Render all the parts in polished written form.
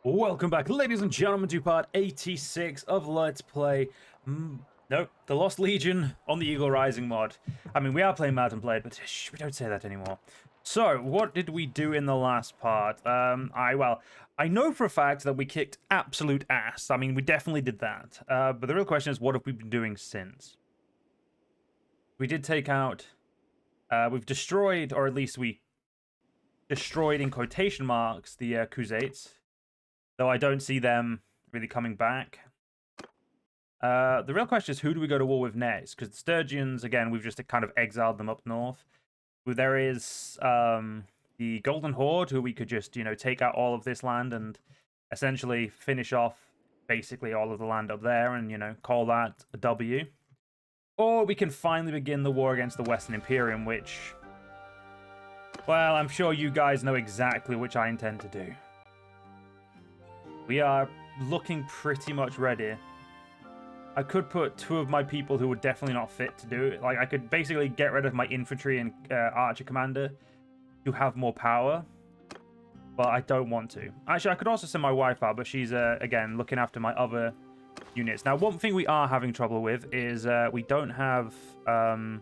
Welcome back, ladies and gentlemen, to part 86 of Let's Play. Nope, the Lost Legion on the Eagle Rising mod. I mean, we are playing Mountain Blade, but we don't say that anymore. So, what did we do in the last part? I know for a fact that we kicked absolute ass. I mean, we definitely did that. But the real question is, what have we been doing since? We did take out... we've destroyed, or at least we destroyed in quotation marks, the Khuzaits. Though I don't see them really coming back. The real question is, who do we go to war with next? Because the Sturgians, again, we've just kind of exiled them up north. There is the Golden Horde, who we could just, take out all of this land and essentially finish off basically all of the land up there and, call that a W. Or we can finally begin the war against the Western Imperium, which, well, I'm sure you guys know exactly which I intend to do. We are looking pretty much ready. I could put two of my people who were definitely not fit to do it. Like, I could basically get rid of my infantry and archer commander to have more power. But I don't want to. Actually, I could also send my wife out, but she's, again, looking after my other units. Now, one thing we are having trouble with is we don't have... Oh,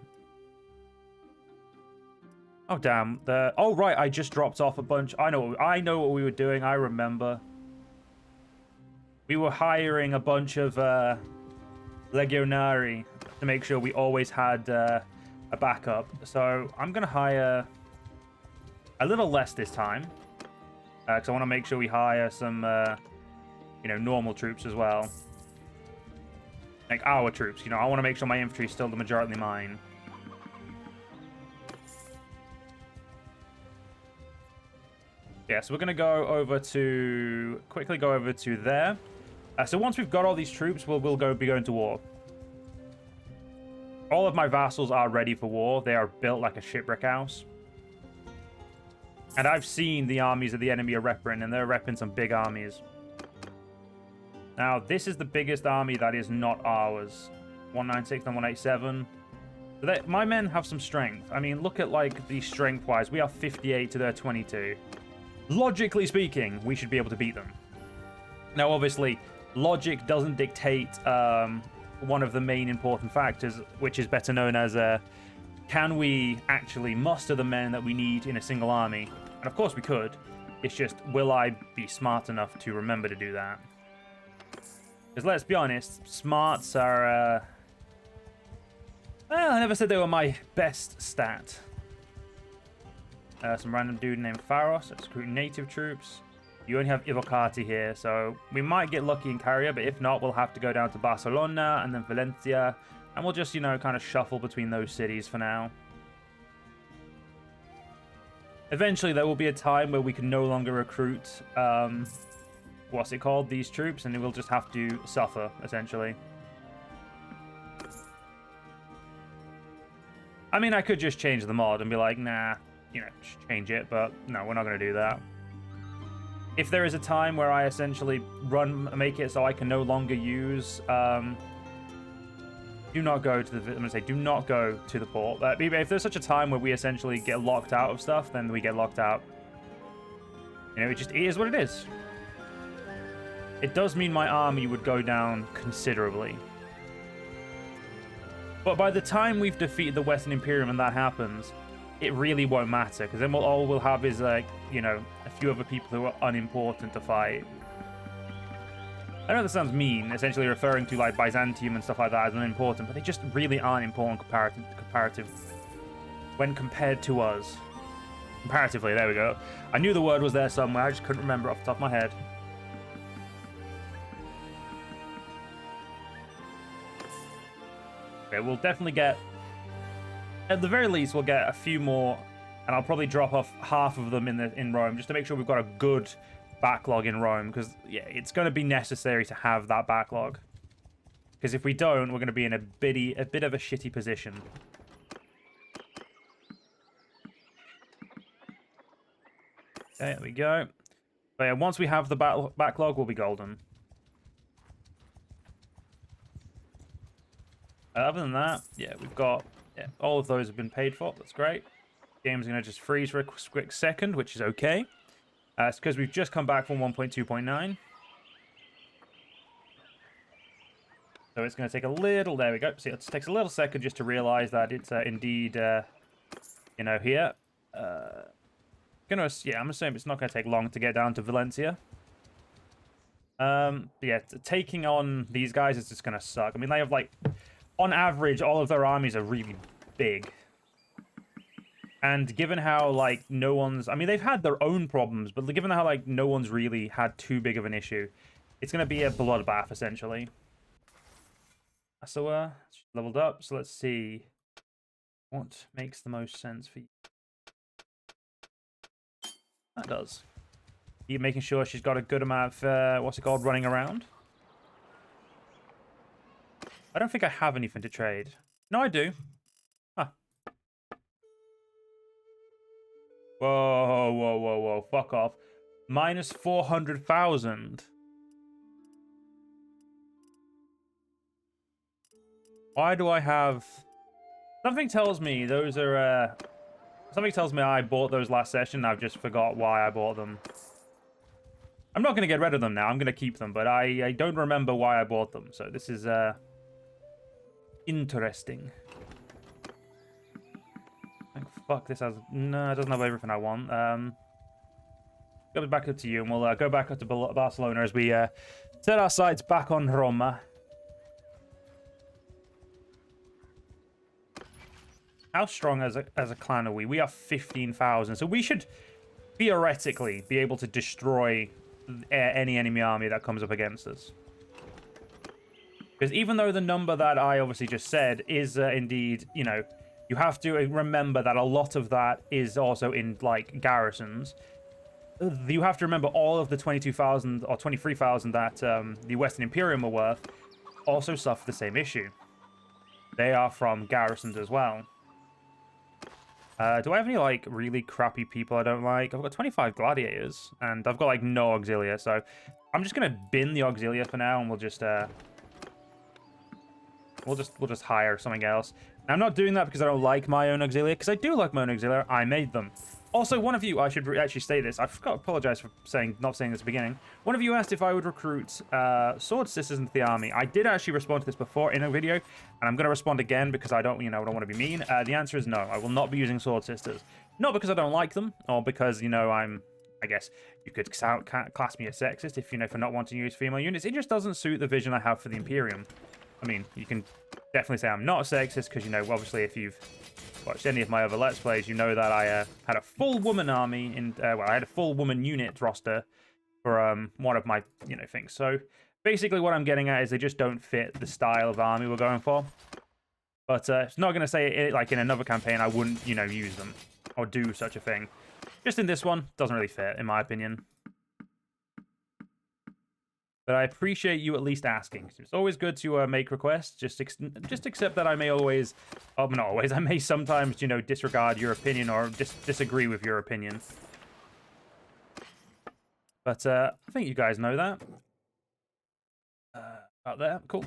damn. Oh, right, I just dropped off a bunch. I know what we were doing. I remember. We were hiring a bunch of legionari to make sure we always had a backup. So I'm going to hire a little less this time. Because I want to make sure we hire some, normal troops as well. Like our troops, I want to make sure my infantry is still the majority mine. Yeah, so we're going to quickly go over to there. So once we've got all these troops, we'll be going to war. All of my vassals are ready for war. They are built like a shipwreck house. And I've seen the armies that the enemy are repping, and they're repping some big armies. Now, this is the biggest army that is not ours. 196 and 187. So my men have some strength. I mean, look at, like, the strength-wise. We are 58 to their 22. Logically speaking, we should be able to beat them. Now, obviously, logic doesn't dictate one of the main important factors, which is better known as can we actually muster the men that we need in a single army? And of course we could. It's just, will I be smart enough to remember to do that? Because let's be honest, smarts are... well, I never said they were my best stat. Some random dude named Pharos. Let's recruit native troops. You only have Ivocati here, so we might get lucky in Caria, but if not, we'll have to go down to Barcelona and then Valencia, and we'll just, kind of shuffle between those cities for now. Eventually, there will be a time where we can no longer recruit, these troops, and we'll just have to suffer, essentially. I mean, I could just change the mod and be like, nah, just change it, but no, we're not going to do that. If there is a time where I essentially make it so I can no longer use, do not go to the port. But if there's such a time where we essentially get locked out of stuff, then we get locked out. It just is what it is. It does mean my army would go down considerably. But by the time we've defeated the Western Imperium and that happens, it really won't matter, because then all we'll have is, like, a few other people who are unimportant to fight. I know that sounds mean, essentially referring to, like, Byzantium and stuff like that as unimportant, but they just really aren't important comparative when compared to us. Comparatively, there we go. I knew the word was there somewhere, I just couldn't remember off the top of my head. Okay, we'll definitely get... At the very least, we'll get a few more, and I'll probably drop off half of them in Rome, just to make sure we've got a good backlog in Rome, because, yeah, it's going to be necessary to have that backlog. Because if we don't, we're going to be in a bit of a shitty position. Okay, there we go. But yeah, once we have the backlog, we'll be golden. Other than that, yeah, we've got... Yeah, all of those have been paid for. That's great. Game's going to just freeze for a quick second, which is okay. It's because we've just come back from 1.2.9. So it's going to take a little... There we go. See, it takes a little second just to realize that it's indeed, you know, here. Yeah, I'm assuming it's not going to take long to get down to Valencia. Yeah, taking on these guys is just going to suck. I mean, they have, like... On average, all of their armies are really big. And given how, like, no one's... I mean, they've had their own problems, but given how, like, no one's really had too big of an issue, it's going to be a bloodbath, essentially. So, leveled up. So let's see what makes the most sense for you. That does. Keep making sure she's got a good amount of, what's it called, running around. I don't think I have anything to trade. No, I do. Huh. Whoa, whoa, whoa, whoa. Fuck off. Minus 400,000. Why do I have... Something tells me those are... Something tells me I bought those last session and I've just forgot why I bought them. I'm not going to get rid of them now. I'm going to keep them, but I don't remember why I bought them. So this is interesting. Fuck, this has... No, it doesn't have everything I want. Go back up to you and we'll go back up to Barcelona as we set our sights back on Roma. How strong as a clan are we? We are 15,000. So we should theoretically be able to destroy any enemy army that comes up against us. Because even though the number that I obviously just said is indeed, you know, you have to remember that a lot of that is also in, like, garrisons. You have to remember all of the 22,000 or 23,000 that the Western Imperium are worth also suffer the same issue. They are from garrisons as well. Do I have any, like, really crappy people I don't like? I've got 25 gladiators, and I've got, like, no auxilia, so I'm just gonna bin the auxilia for now, and we'll just hire something else. Now, I'm not doing that because I don't like my own auxilia, because I do like my own auxilia. I made them. Also, one of you, I should actually say this. I forgot to apologize for not saying this at the beginning. One of you asked if I would recruit sword sisters into the army. I did actually respond to this before in a video, and I'm going to respond again because I don't, you know, I don't want to be mean. The answer is no. I will not be using sword sisters. Not because I don't like them, or because, you know, I guess you could class me as sexist if, you know, for not wanting to use female units. It just doesn't suit the vision I have for the Imperium. I mean, you can definitely say I'm not sexist because, you know, obviously if you've watched any of my other Let's Plays, you know that I had a full woman army in, well, I had a full woman unit roster for one of my, you know, things. So basically what I'm getting at is they just don't fit the style of army we're going for. But it's not going to say it, like in another campaign I wouldn't, you know, use them or do such a thing. Just in this one, doesn't really fit, in my opinion. But I appreciate you at least asking. It's always good to make requests. Just accept that I may always, not always, I may sometimes, you know, disregard your opinion or disagree with your opinion. But I think you guys know that. Out there, cool.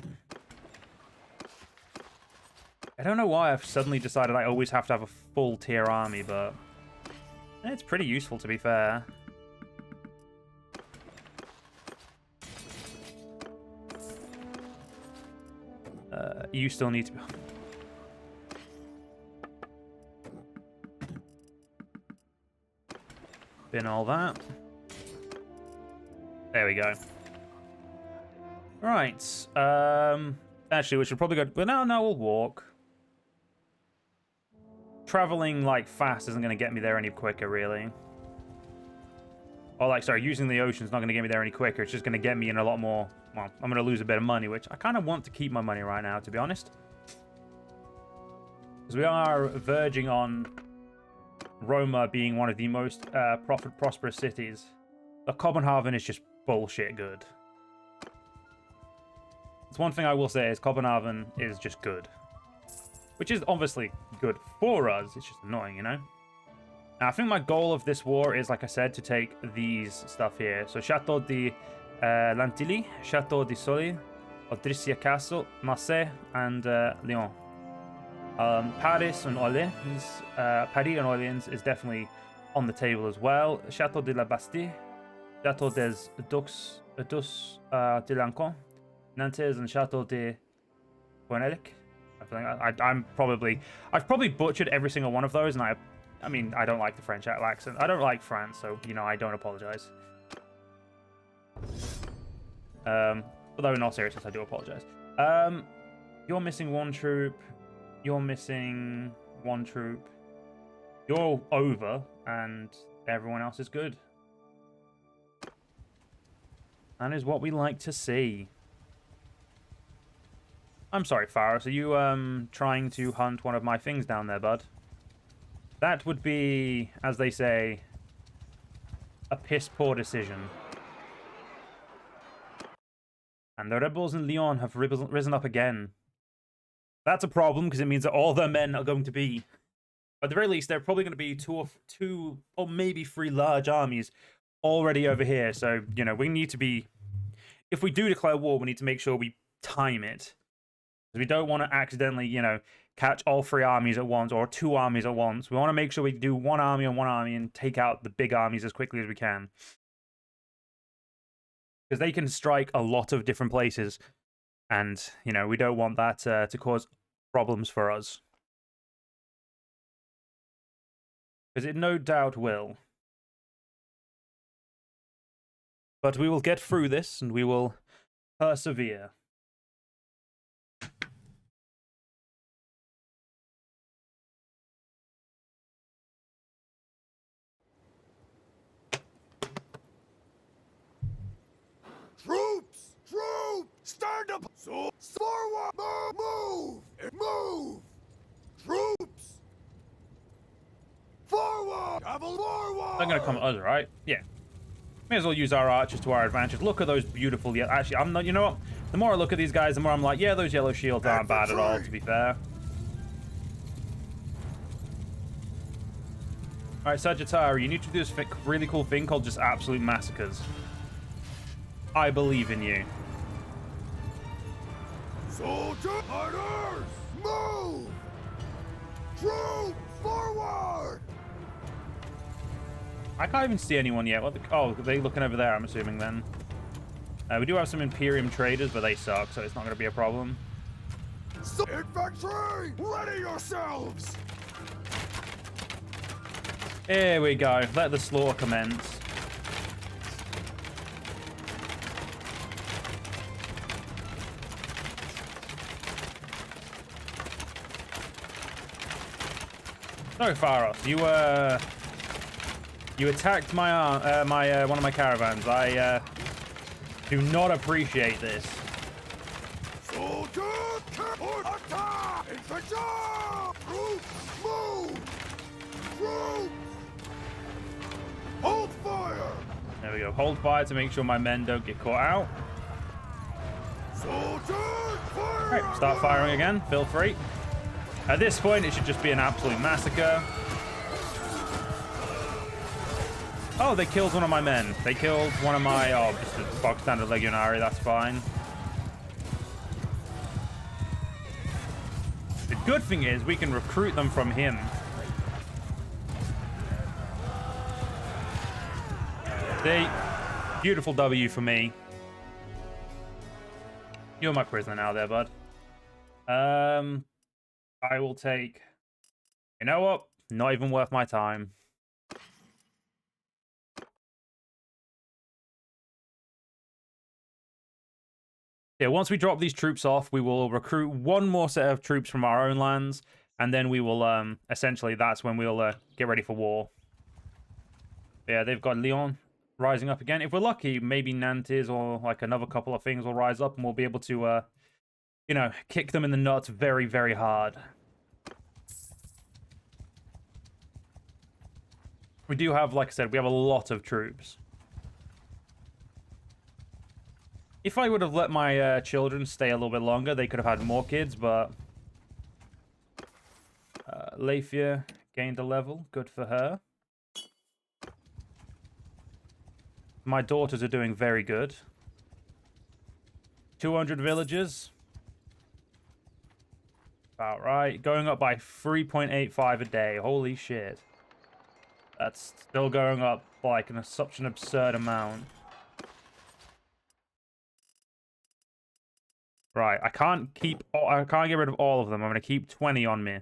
I don't know why I've suddenly decided I always have to have a full tier army, but it's pretty useful to be fair. You still need to... bin all that. There we go. Right. Actually, we should probably go... But no, we'll walk. Traveling, like, fast isn't going to get me there any quicker, really. Or, like, sorry, using the ocean's not going to get me there any quicker. It's just going to get me in a lot more... Well, I'm going to lose a bit of money, which I kind of want to keep my money right now, to be honest. Because we are verging on Roma being one of the most prosperous cities. The Copenhagen is just bullshit good. It's one thing I will say is Copenhagen is just good. Which is obviously good for us. It's just annoying, you know? Now, I think my goal of this war is, like I said, to take these stuff here. So, Chateau de Lantilly, Chateau de Soli, Odrissia Castle, Marseille, and Lyon. Paris and Orleans is definitely on the table as well. Château de la Bastille, Château des de Lancon, Nantes, and Château de Cornelic. I've probably butchered every single one of those, and I mean, I don't like the French accent. I don't like France, so, you know, I don't apologize. Although in all seriousness, I do apologize. You're missing one troop. You're missing one troop. You're over, and everyone else is good. That is what we like to see. I'm sorry, Faros. Are you trying to hunt one of my things down there, bud? That would be, as they say, a piss-poor decision. And the rebels in Lyon have risen up again. That's a problem, because it means that all their men are going to be... At the very least, they're probably going to be two or maybe three large armies already over here. So, you know, we need to be... If we do declare war, we need to make sure we time it. We don't want to accidentally, you know, catch all three armies at once or two armies at once. We want to make sure we do one army and take out the big armies as quickly as we can. Because they can strike a lot of different places. And, you know, we don't want that to cause problems for us. Because it no doubt will. But we will get through this, and we will persevere. Troops! Troops! Stand up! So forward! Move! Move! Troops! Forward! Cavalry forward! They're going to come at us, right? Yeah. May as well use our archers to our advantage. Look at those beautiful... Actually, I'm not... You know what? The more I look at these guys, the more I'm like, yeah, those yellow shields aren't bad at all, to be fair. Alright, Sagittarius, you need to do this really cool thing called just absolute massacres. I believe in you. Soldier! Orders! Move! Troops! Forward! I can't even see anyone yet. Oh, are they looking over there, I'm assuming, then. We do have some Imperium traders, but they suck, so it's not going to be a problem. Infantry! Ready yourselves! Here we go. Let the slaughter commence. So, Faros, you attacked my one of my caravans. I do not appreciate this. Soldier! Attack! Infantry! Troops! Move! Troops! Hold fire! There we go. Hold fire to make sure my men don't get caught out. Soldier! Fire! Right, start firing again. Feel free. At this point, it should just be an absolute massacre. Oh, they killed one of my men. They killed one of my... Oh, just a box standard legionary. That's fine. The good thing is we can recruit them from him. Beautiful W for me. You're my prisoner now there, bud. I will take... You know what? Not even worth my time. Yeah, once we drop these troops off, we will recruit one more set of troops from our own lands, and then we will, essentially, that's when we'll get ready for war. Yeah, they've got Lyon rising up again. If we're lucky, maybe Nantes or, like, another couple of things will rise up, and we'll be able to, you know, kick them in the nuts very, very hard. We do have, like I said, we have a lot of troops. If I would have let my children stay a little bit longer, they could have had more kids, but... Lafia gained a level. Good for her. My daughters are doing very good. 200 villagers. About right. Going up by 3.85 a day. Holy shit. That's still going up like such an absurd amount. Right, I can't get rid of all of them. I'm going to keep 20 on me.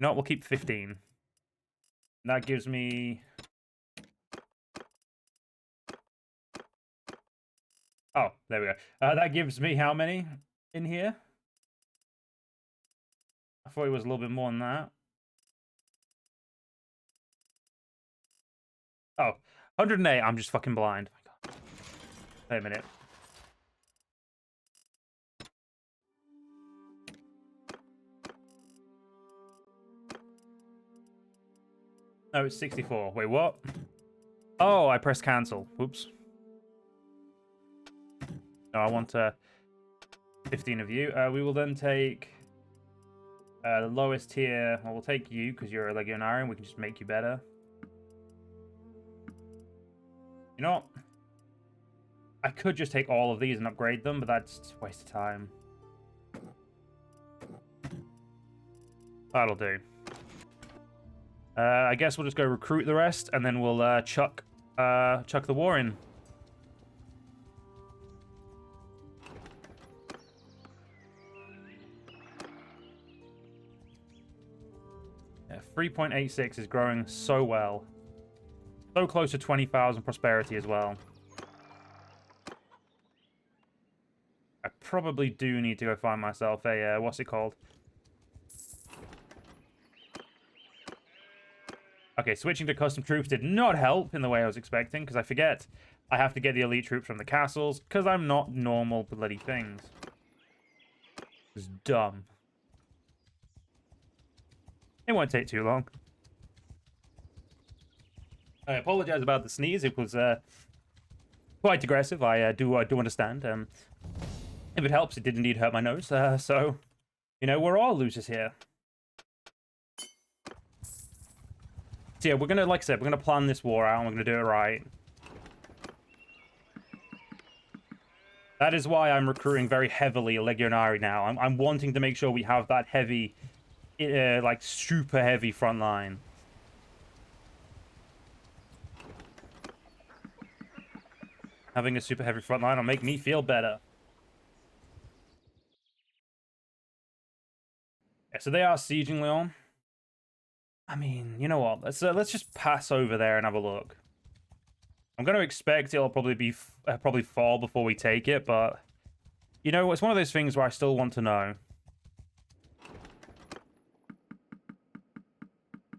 No, we'll keep 15. That gives me... Oh, there we go. That gives me how many in here? I thought it was a little bit more than that. Oh, 108. I'm just fucking blind. Wait a minute. No, it's 64. Wait, what? Oh, I pressed cancel. Oops. No, I want 15 of you. We will then take the lowest tier. Well, we'll take you because you're a legionary and we can just make you better. You know what? I could just take all of these and upgrade them, but that's a waste of time. That'll do. I guess we'll just go recruit the rest, and then we'll chuck the war in. Yeah, 3.86 is growing so well. So close to 20,000 prosperity as well. I probably do need to go find myself a, what's it called? Okay, switching to custom troops did not help in the way I was expecting, because I forget I have to get the elite troops from the castles, because I'm not normal bloody things. It's dumb. It won't take too long. I apologize about the sneeze. It was quite aggressive. I do understand. If it helps, it did indeed hurt my nose. So, you know, we're all losers here. So yeah, we're gonna, like I said, we're gonna plan this war out, and we're gonna do it right. That is why I'm recruiting very heavily a legionary now. I'm wanting to make sure we have that heavy, like super heavy front line. Having a super heavy front line will make me feel better. Yeah, so they are sieging Lyon. I mean, you know what? Let's just pass over there and have a look. I'm going to expect it'll probably fall before we take it, but you know, it's one of those things where I still want to know.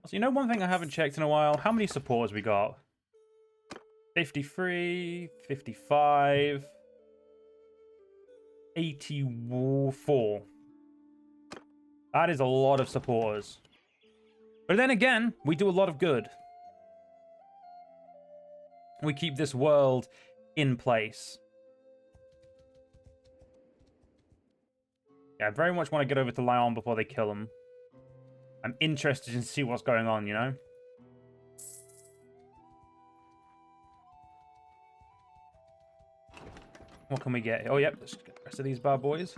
So, you know, one thing I haven't checked in a while, how many supporters we got? 53, 55, 84. That is a lot of supporters. But then again, we do a lot of good. We keep this world in place. Yeah, I very much want to get over to Lyon before they kill him. I'm interested in see what's going on, you know? What can we get? Oh, yep, let's get the rest of these bad boys.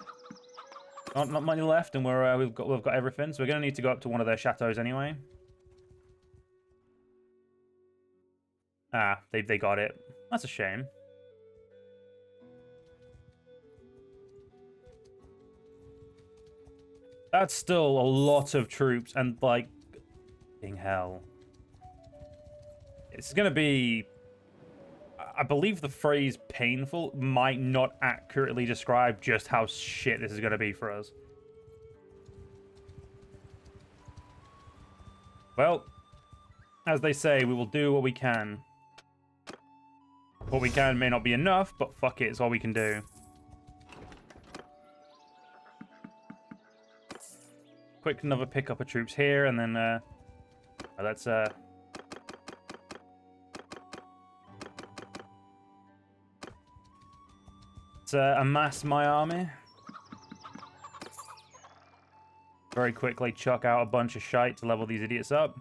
Not many left, and we've got everything. So we're gonna need to go up to one of their chateaux anyway. Ah, they got it. That's a shame. That's still a lot of troops, and like, dang hell, it's gonna be. I believe the phrase painful might not accurately describe just how shit this is going to be for us. Well, as they say, we will do what we can. What we can may not be enough, but fuck it, it's all we can do. Quick, another pickup of troops here, and then let's amass my army. Very quickly chuck out a bunch of shite to level these idiots up.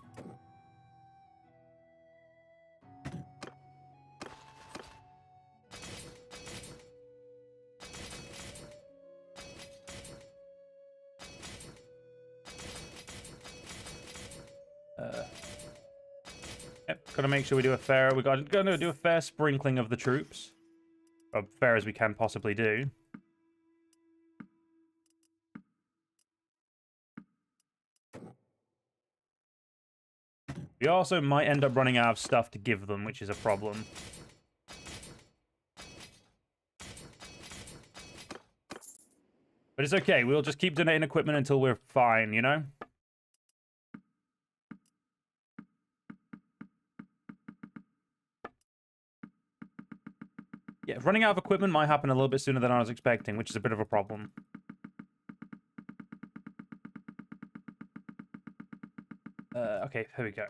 Got to make sure we do a fair... We're going to do a fair sprinkling of the troops. As fair as we can possibly do. We also might end up running out of stuff to give them, which is a problem. But it's okay. We'll just keep donating equipment until we're fine, you know? Yeah, running out of equipment might happen a little bit sooner than I was expecting, which is a bit of a problem. Okay, here we go.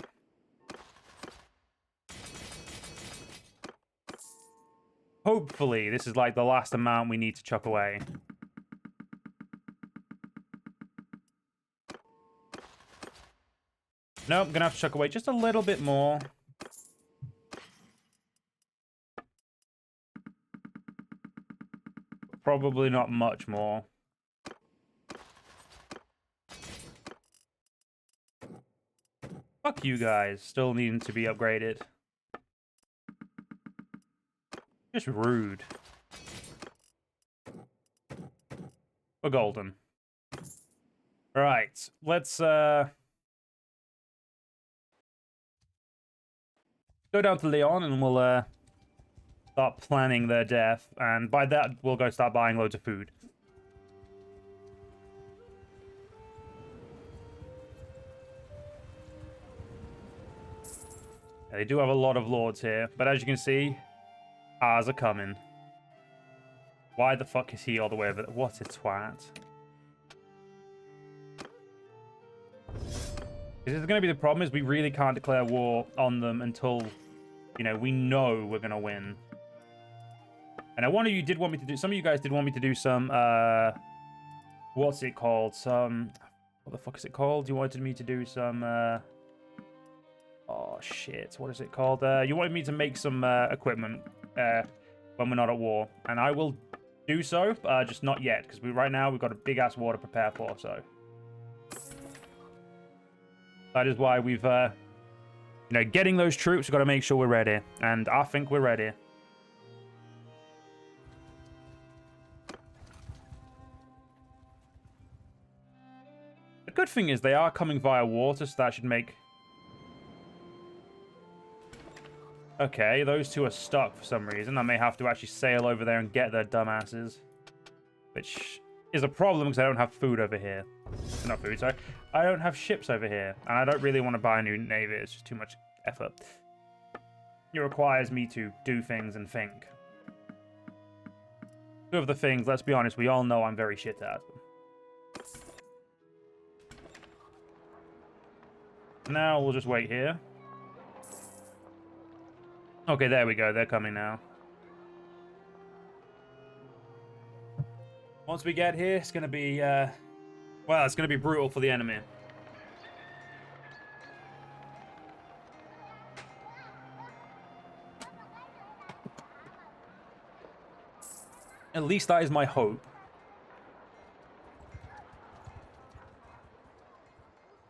Hopefully, this is like the last amount we need to chuck away. No, I'm gonna have to chuck away just a little bit more. Probably not much more. Fuck you guys, still needing to be upgraded. Just rude. We're golden. Right, let's go down to Leon and we'll start planning their death, and by that we'll go start buying loads of food. Yeah, they do have a lot of lords here, but as you can see, ours are coming. Why the fuck is he all the way over there? What a twat. This is going to be the problem, is we really can't declare war on them until, you know, we know we're going to win. And one of you did want me to do, some of you guys did want me to do some, what's it called? Some, what the fuck is it called? You wanted me to do some, oh shit, what is it called? You wanted me to make some equipment when we're not at war. And I will do so, just not yet, because right now we've got a big-ass war to prepare for, so. That is why we've, you know, getting those troops, we've got to make sure we're ready. And I think we're ready. The good thing is they are coming via water, so that should make... Okay, those two are stuck for some reason. I may have to actually sail over there and get their dumbasses. Which is a problem because I don't have food over here. Not food, sorry. I don't have ships over here. And I don't really want to buy a new navy. It's just too much effort. It requires me to do things and think. Two of the things, let's be honest, we all know I'm very shit at. Now we'll just wait here. Okay, there we go. They're coming now. Once we get here, it's going to be, well, it's going to be brutal for the enemy. At least that is my hope.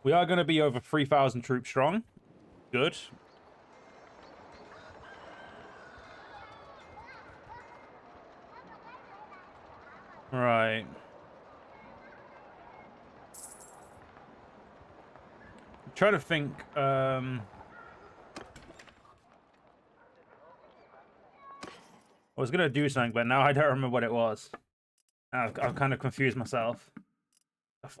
We are going to be over 3,000 troops strong. Good. Right. I'm trying to think. I was going to do something, but now I don't remember what it was. I've kind of confused myself.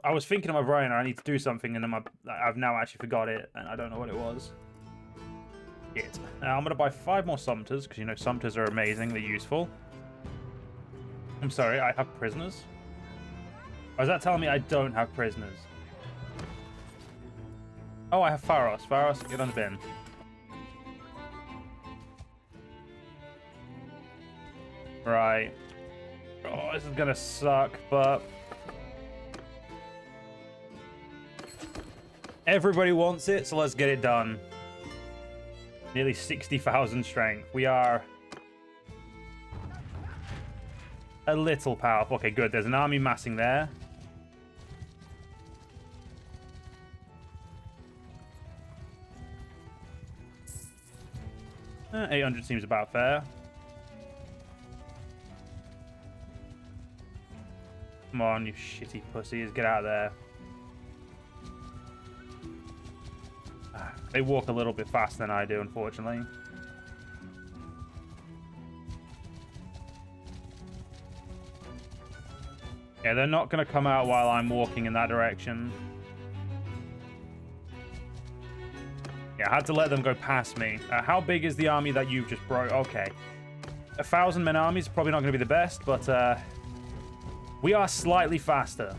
I was thinking in my brain I need to do something, and then I've now actually forgot it, and I don't know what it was. Shit. Now I'm going to buy 5 more Sumpters, because, you know, Sumpters are amazing. They're useful. I'm sorry, I have prisoners? Or is that telling me I don't have prisoners? Oh, I have Pharos. Pharos, get on the bin. Right. Oh, this is gonna suck, but... everybody wants it, so let's get it done. Nearly 60,000 strength. We are... a little powerful. Okay, good. There's an army massing there. 800 seems about fair. Come on, you shitty pussies. Get out of there. They walk a little bit faster than I do, unfortunately. Yeah, they're not going to come out while I'm walking in that direction. Yeah, I had to let them go past me. How big is the army that you've just broke? Okay. 1,000-man army is probably not going to be the best, but we are slightly faster.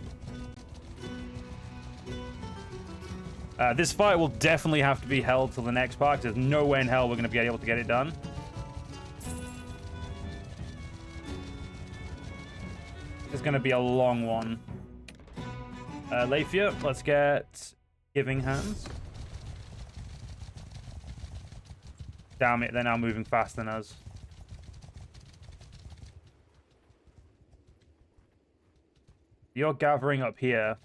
This fight will definitely have to be held till the next part, because there's no way in hell we're going to be able to get it done. It's going to be a long one. Lafia, let's get Giving Hands. Damn it, they're now moving faster than us. You're gathering up here.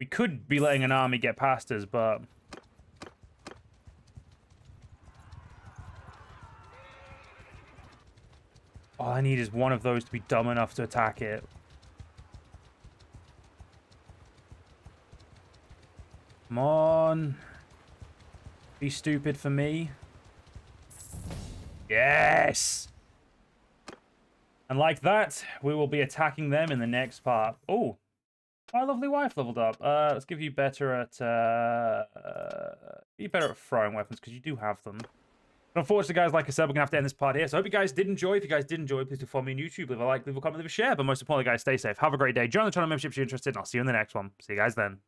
We could be letting an army get past us, but... all I need is one of those to be dumb enough to attack it. Come on. Be stupid for me. Yes! And like that, we will be attacking them in the next part. Oh! My lovely wife leveled up. Let's give you better at throwing weapons, because you do have them. But unfortunately, guys, like I said, we're gonna have to end this part here. So I hope you guys did enjoy. If you guys did enjoy, please do follow me on YouTube, leave a like, leave a comment, leave a share. But most importantly, guys, stay safe. Have a great day. Join the channel membership if you're interested, and I'll see you in the next one. See you guys then.